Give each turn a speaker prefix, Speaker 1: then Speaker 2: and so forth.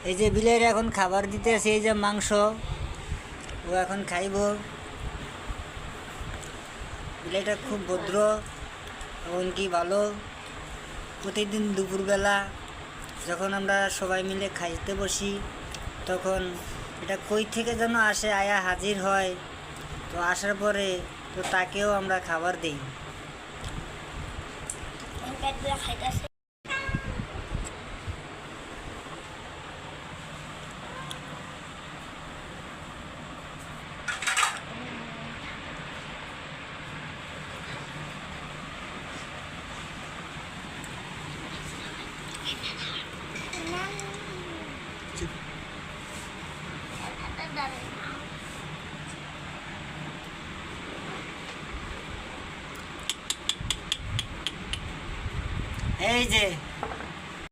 Speaker 1: এই যে বিলের এখন খাবার দিতেছে, এই যে মাংস ও এখন খাইব। বিলেটা খুব ভদ্র এবং কি ভালো। প্রতিদিন দুপুরবেলা যখন আমরা সবাই মিলে খাইতে বসি তখন এটা কই থেকে যেন আসে, আয়া হাজির হয়। তো আসার পরে তো তাকেও আমরা খাবার দিই। এই যে